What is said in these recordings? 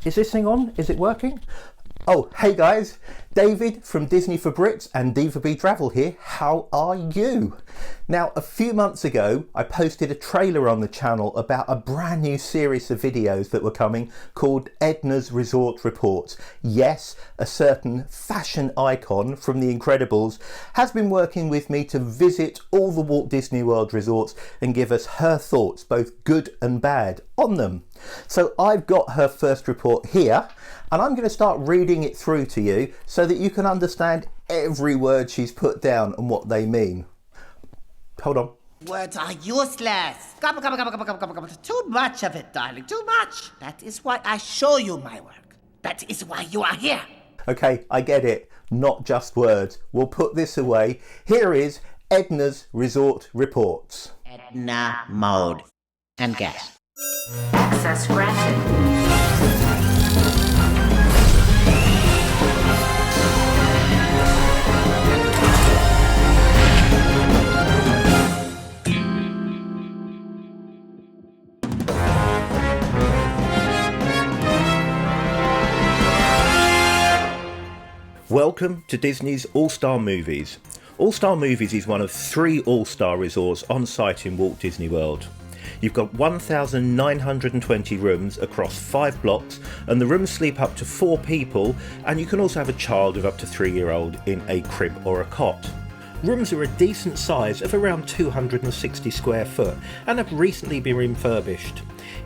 Is this thing on? Is it working? Oh, hey guys, David from Disney for Brits and D4B Travel here. How are you? Now, a few months ago, I posted a trailer on the channel about a brand new series of videos that were coming called Edna's Resort Reports. Yes, a certain fashion icon from The Incredibles has been working with me to visit all the Walt Disney World resorts and give us her thoughts, both good and bad, on them. So I've got her first report here, and I'm going to start reading it through to you so that you can understand every word she's put down and what they mean. Hold on. Words are useless. Come. Too much of it, darling, too much. That is why I show you my work. That is why you are here. Okay, I get it. Not just words. We'll put this away. Here is Edna's Resort Reports. Edna mode. And guess. Access granted. Welcome to Disney's All-Star Movies. All-Star Movies is one of 3 All-Star resorts on site in Walt Disney World. You've got 1,920 rooms across 5 blocks, and the rooms sleep up to 4 people, and you can also have a child of up to 3-year-old in a crib or a cot. Rooms are a decent size of around 260 square foot and have recently been refurbished.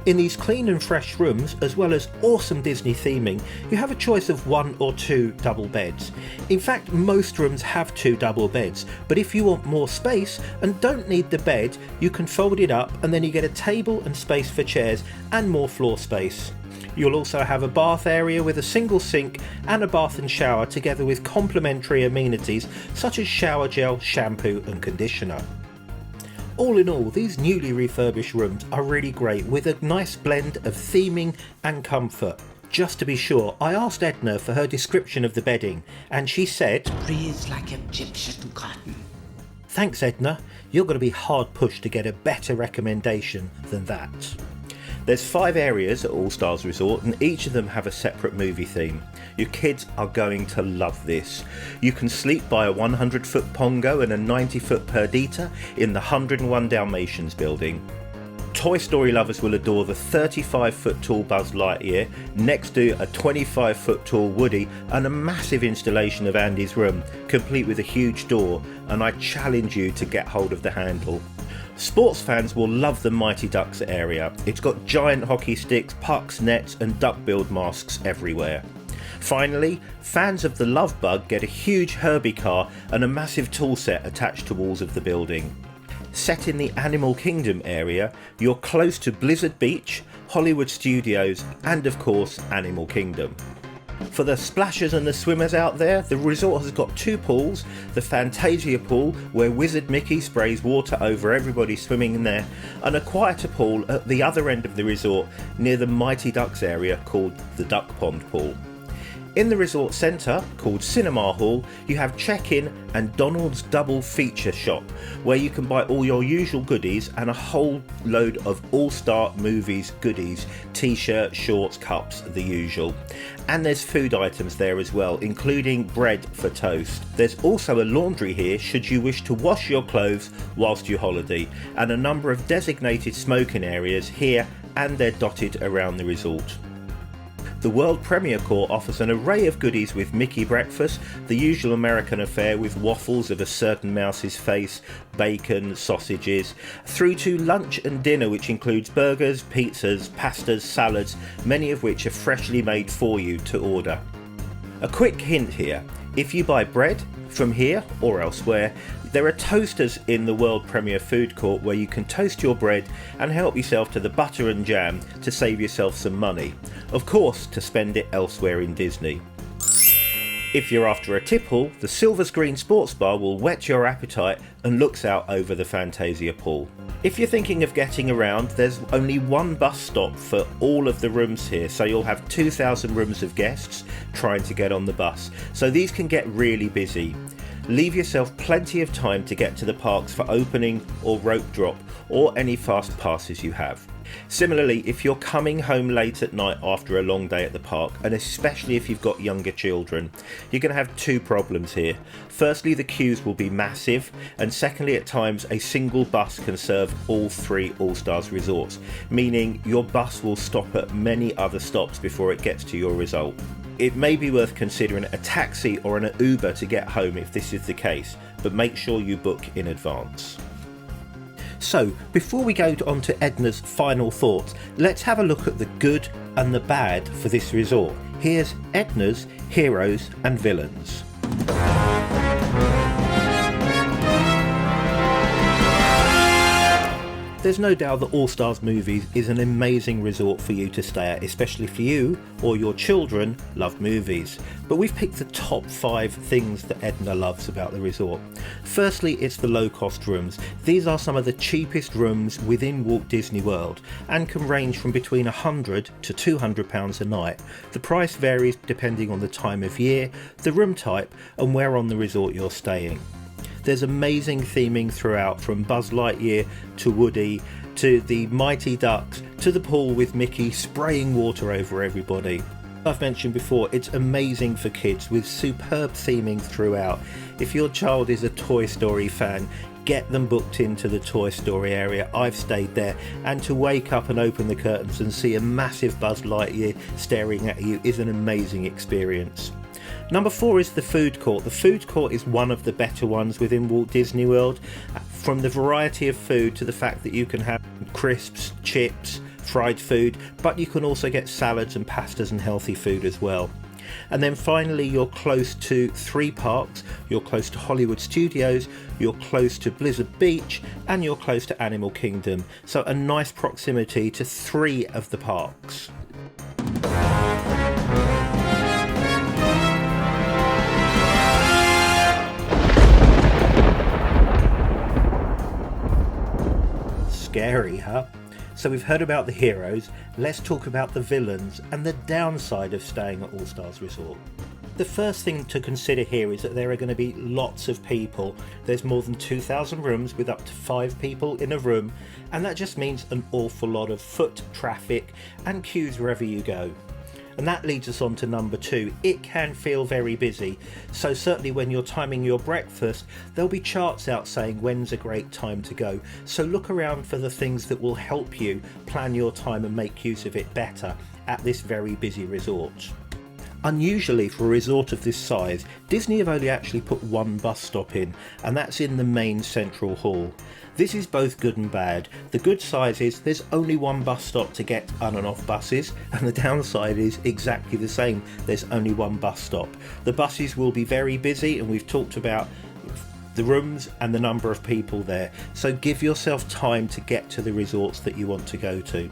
In these clean and fresh rooms, as well as awesome Disney theming, you have a choice of 1 or 2 double beds. In fact, most rooms have 2 double beds, but if you want more space and don't need the bed, you can fold it up and then you get a table and space for chairs and more floor space. You'll also have a bath area with a single sink and a bath and shower, together with complimentary amenities such as shower gel, shampoo and conditioner. All in all, these newly refurbished rooms are really great, with a nice blend of theming and comfort. Just to be sure, I asked Edna for her description of the bedding, and she said, "Breathes like Egyptian cotton." Thanks Edna, you're going to be hard pushed to get a better recommendation than that. There's 5 areas at All Stars Resort, and each of them have a separate movie theme. Your kids are going to love this. You can sleep by a 100-foot Pongo and a 90-foot Perdita in the 101 Dalmatians building. Toy Story lovers will adore the 35-foot tall Buzz Lightyear next to a 25-foot tall Woody and a massive installation of Andy's room, complete with a huge door, and I challenge you to get hold of the handle. Sports fans will love the Mighty Ducks area. It's got giant hockey sticks, pucks, nets and duck-billed masks everywhere. Finally, fans of the Love Bug get a huge Herbie car and a massive tool set attached to walls of the building. Set in the Animal Kingdom area, you're close to Blizzard Beach, Hollywood Studios and of course Animal Kingdom. For the splashers and the swimmers out there, the resort has got 2 pools, the Fantasia pool where Wizard Mickey sprays water over everybody swimming in there, and a quieter pool at the other end of the resort near the Mighty Ducks area called the Duck Pond Pool. In the resort centre, called Cinema Hall, you have check-in and Donald's double feature shop, where you can buy all your usual goodies and a whole load of All-Star Movies goodies, t-shirts, shorts, cups, the usual. And there's food items there as well, including bread for toast. There's also a laundry here should you wish to wash your clothes whilst you holiday, and a number of designated smoking areas here, and they're dotted around the resort. The World Premiere Court offers an array of goodies, with Mickey breakfast, the usual American affair with waffles of a certain mouse's face, bacon, sausages, through to lunch and dinner, which includes burgers, pizzas, pastas, salads, many of which are freshly made for you to order. A quick hint here, if you buy bread from here or elsewhere, there are toasters in the World Premiere Food Court where you can toast your bread and help yourself to the butter and jam to save yourself some money. Of course, to spend it elsewhere in Disney. If you're after a tipple, the Silver Screen Sports Bar will whet your appetite and looks out over the Fantasia pool. If you're thinking of getting around, there's only 1 bus stop for all of the rooms here, so you'll have 2,000 rooms of guests trying to get on the bus, so these can get really busy. Leave yourself plenty of time to get to the parks for opening or rope drop or any fast passes you have. Similarly, if you're coming home late at night after a long day at the park, and especially if you've got younger children, you're going to have two problems here. Firstly, the queues will be massive, and secondly, at times a single bus can serve all three All-Stars resorts, meaning your bus will stop at many other stops before it gets to your result. It may be worth considering a taxi or an Uber to get home if this is the case, but make sure you book in advance. So, before we go on to Edna's final thoughts, let's have a look at the good and the bad for this resort. Here's Edna's heroes and villains. There's no doubt that All Stars Movies is an amazing resort for you to stay at, especially if you or your children love movies. But we've picked the top 5 things that Edna loves about the resort. Firstly, it's the low cost rooms. These are some of the cheapest rooms within Walt Disney World and can range from between £100 to £200 a night. The price varies depending on the time of year, the room type and where on the resort you're staying. There's amazing theming throughout, from Buzz Lightyear to Woody to the Mighty Ducks to the pool with Mickey spraying water over everybody. I've mentioned before, it's amazing for kids with superb theming throughout. If your child is a Toy Story fan, get them booked into the Toy Story area. I've stayed there, and to wake up and open the curtains and see a massive Buzz Lightyear staring at you is an amazing experience. Number 4 is the food court. The food court is one of the better ones within Walt Disney World, from the variety of food to the fact that you can have crisps, chips, fried food, but you can also get salads and pastas and healthy food as well. And then finally, you're close to 3 parks. You're close to Hollywood Studios, you're close to Blizzard Beach, and you're close to Animal Kingdom. So a nice proximity to 3 of the parks. Scary, huh? So we've heard about the heroes, let's talk about the villains and the downside of staying at All Stars Resort. The first thing to consider here is that there are going to be lots of people. There's more than 2,000 rooms with up to 5 people in a room, and that just means an awful lot of foot traffic and queues wherever you go. And that leads us on to number 2. It can feel very busy, so certainly when you're timing your breakfast, there'll be charts out saying when's a great time to go. So look around for the things that will help you plan your time and make use of it better at this very busy resort. Unusually for a resort of this size, Disney have only actually put 1 bus stop in, and that's in the main central hall. This is both good and bad. The good side is there's only 1 bus stop to get on and off buses, and the downside is exactly the same. There's only 1 bus stop. The buses will be very busy, and we've talked about the rooms and the number of people there. So give yourself time to get to the resorts that you want to go to.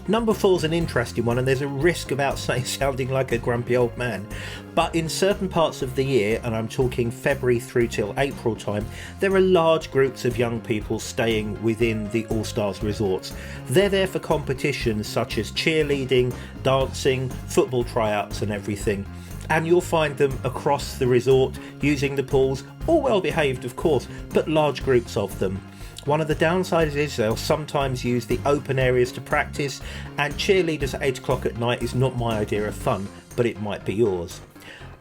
Number 4 is an interesting one, and there's a risk about sounding like a grumpy old man, but in certain parts of the year, and I'm talking February through till April time, there are large groups of young people staying within the All Stars resorts. They're there for competitions such as cheerleading, dancing, football tryouts and everything. And you'll find them across the resort using the pools, all well behaved of course, but large groups of them. One of the downsides is they'll sometimes use the open areas to practice, and cheerleaders at 8 o'clock at night is not my idea of fun, but it might be yours.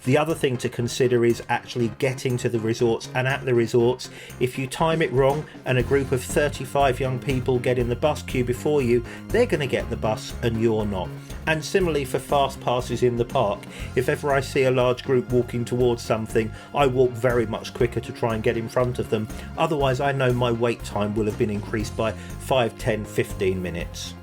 The other thing to consider is actually getting to the resorts, and at the resorts, if you time it wrong and a group of 35 young people get in the bus queue before you, they're going to get the bus and you're not. And similarly for fast passes in the park, if ever I see a large group walking towards something, I walk very much quicker to try and get in front of them. Otherwise I know my wait time will have been increased by 5, 10, 15 minutes.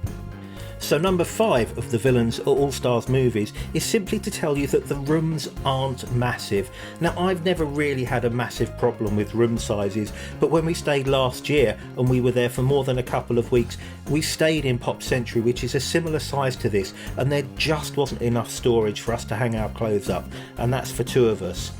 So number 5 of the villains at All Stars Movies is simply to tell you that the rooms aren't massive. Now I've never really had a massive problem with room sizes, but when we stayed last year and we were there for more than a couple of weeks, we stayed in Pop Century, which is a similar size to this, and there just wasn't enough storage for us to hang our clothes up, and that's for 2 of us.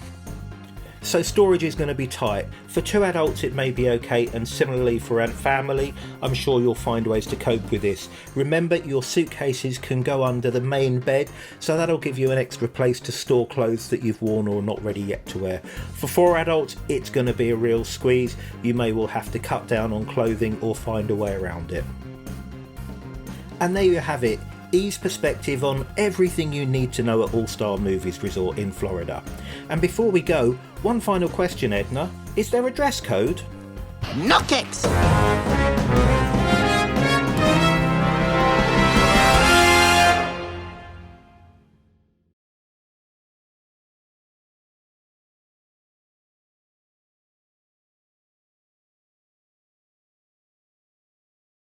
so storage is going to be tight. For 2 adults it may be okay, and similarly for a family, I'm sure you'll find ways to cope with this. Remember, your suitcases can go under the main bed, so that'll give you an extra place to store clothes that you've worn or not ready yet to wear. For 4 adults it's going to be a real squeeze. You may well have to cut down on clothing or find a way around it. And there you have it. Eve's perspective on everything you need to know at All Star Movies Resort in Florida. And before we go, one final question, Edna. Is there a dress code? No kicks!